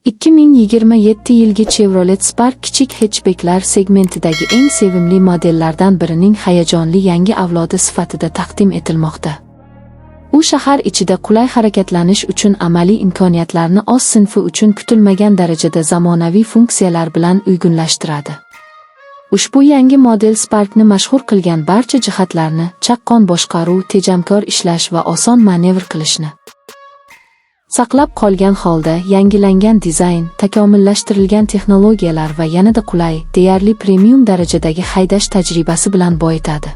2027 yilgi Chevrolet Spark kichik hatchbeklar segmentidagi eng sevimli modellardan birining hayajonli yangi avlodi sifatida taqdim etilmoqda. U shahar ichida qulay harakatlanish uchun amaliy imkoniyatlarni oz sinfi uchun kutilmagan darajada zamonaviy funksiyalar bilan uyg'unlashtiradi. Ushbu yangi model Sparkni mashhur qilgan barcha jihatlarni, chaqqon boshqaruv, tejamkor ishlash va oson manevr qilishni saqlab qolgan holda, yangilangan dizayn, takomillashtirilgan texnologiyalar va yanada qulay, deyarli premium darajadagi haydash tajribasi bilan boyitadi.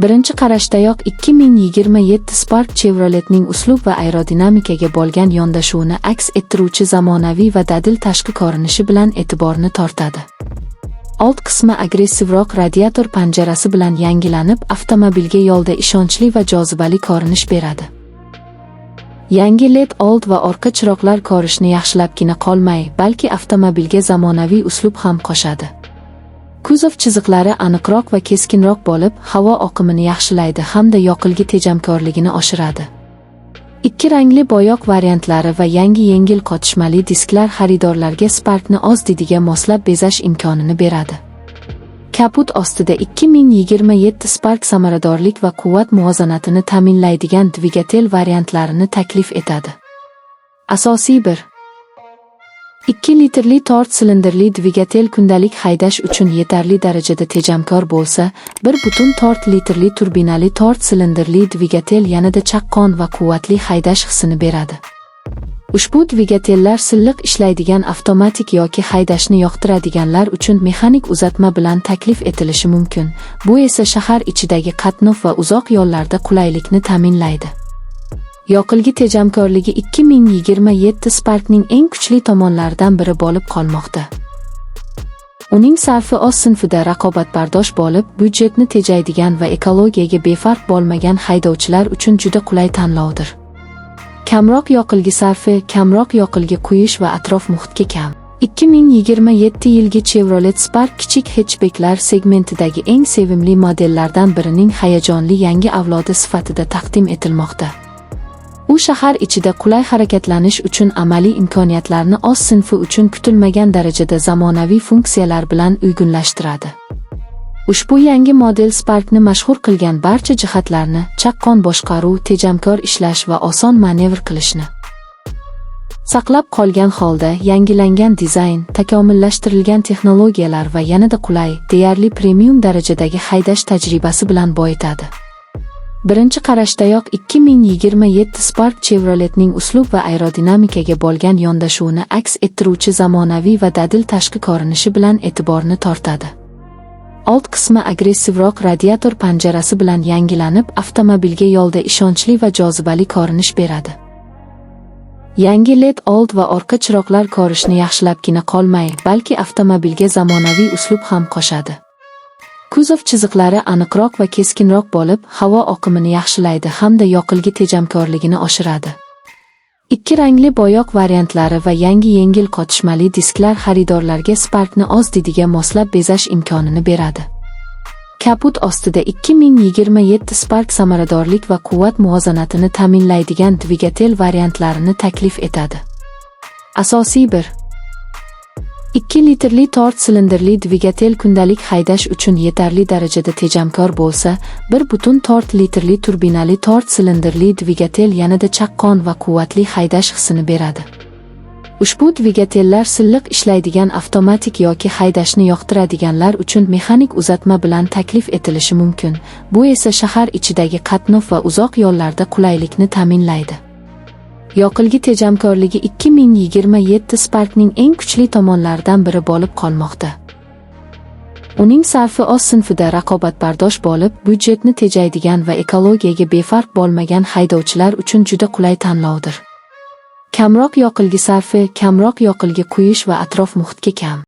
Birinchi qarashdayoq 2027 Spark Chevroletning uslub va aerodinamikaga bo'lgan yondashuvini aks ettiruvchi zamonaviy va dadil tashqi ko'rinishi bilan e'tiborni tortadi. Old qismi agressivroq radiator panjarasi bilan yangilanib, avtomobilga yo'lda ishonchli va jozibali ko'rinish beradi. Yangi LED old va orqa chiroqlar ko'rishni yaxshilabgina qolmay, balki avtomobilga zamonaviy uslub ham qo'shadi. Kuzov chiziqlari aniqroq va keskinroq bo'lib, havo oqimini yaxshilaydi hamda yoqilg'i tejamkorligini oshiradi. Ikki rangli bo'yoq variantlari va yangi yengil qotishmali disklar xaridorlarga Sparkni oz didiga moslab bezash imkonini beradi. Kaput ostida 2027 Spark samaradorlik va quvvat muvozanatini ta'minlaydigan dvigatel variantlarini taklif etadi. Asosiy 2 litrli 4 silindrli dvigatel kundalik haydash uchun yetarli darajada tejamkor bo'lsa, 1.4 litrli turbinali 4 silindrli dvigatel yanada chaqqon va quvvatli haydash hissini beradi. Ushbu dvigatellar silliq ishlaydigan avtomatik yoki haydashni yoqtiradiganlar uchun mexanik uzatma bilan taklif etilishi mumkin. Bu esa shahar ichidagi qatnov va uzoq yo'llarda qulaylikni ta'minlaydi. Yoqilg'i tejamkorligi 2027 Sparkning eng kuchli tomonlaridan biri bo'lib qolmoqda. Uning sarfi oz sinfida raqobatbardosh bo'lib, byudjetni tejaydigan va ekologiyaga befarq bo'lmagan haydovchilar uchun juda qulay tanlovdir. Kamroq yoqilg'i sarfi, kamroq yoqilg'i quyish va atrof muhitga kam. 2027 yilgi Chevrolet Spark kichik hatchbeklar segmentidagi eng sevimli modellardan birining hayajonli yangi avlodi sifatida taqdim etilmoqda. U shahar ichida qulay harakatlanish uchun amaliy imkoniyatlarni oz sinfi uchun kutilmagan darajada zamonaviy funksiyalar bilan uyg'unlashtiradi. Ushbu yangi model Sparkni mashhur qilgan barcha jihatlarni, chaqqon boshqaruv, tejamkor ishlash va oson manevr qilishni saqlab qolgan holda, yangilangan dizayn, takomillashtirilgan texnologiyalar va yanada qulay, deyarli premium darajadagi haydash tajribasi bilan boyitadi. Birinchi qarashdayoq 2027 Spark Chevroletning uslub va aerodinamikaga bo'lgan yondashuvini aks ettiruvchi zamonaviy va dadil tashqi ko'rinishi bilan e'tiborni tortadi. Old qismi agressivroq radiator panjarasi bilan yangilanib, avtomobilga yo'lda ishonchli va jozibali ko'rinish beradi. Yangi LED old va orqa chiroqlar ko'rishni yaxshilabgina qolmay, balki avtomobilga zamonaviy uslub ham qo'shadi. Kuzov chiziqlari aniqroq va keskinroq bo'lib, havo oqimini yaxshilaydi hamda yoqilg'i tejamkorligini oshiradi. Ikki rangli bo'yoq variantlari va yangi yengil qotishmali disklar xaridorlarga Sparkni oz didiga moslab bezash imkonini beradi. Kaput ostida 2027 Spark samaradorlik va quvvat muvozanatini ta'minlaydigan dvigatel variantlarini taklif etadi. Asosiy 2 litrli 4 silindrli dvigatel kundalik haydash uchun yetarli darajada tejamkor bo'lsa, 1.4 litrli turbinali 4 silindrli dvigatel yanada chaqqon va quvvatli haydash hissini beradi. Ushbu dvigatellar silliq ishlaydigan avtomatik yoki haydashni yoqtiradiganlar uchun mexanik uzatma bilan taklif etilishi mumkin. Bu esa shahar ichidagi qatnov va uzoq yo'llarda qulaylikni ta'minlaydi. Yoqilg'i tejamkorligi 2027 Sparkning eng kuchli tomonlaridan biri bo'lib qolmoqda. Uning sarfi oz sinfida raqobatbardosh bo'lib, byudjetni tejaydigan va ekologiyaga befarq bo'lmagan haydovchilar uchun juda qulay tanlovdir. Kamroq yoqilg'i sarfi, kamroq yoqilg'i quyish va atrof muhitga kam.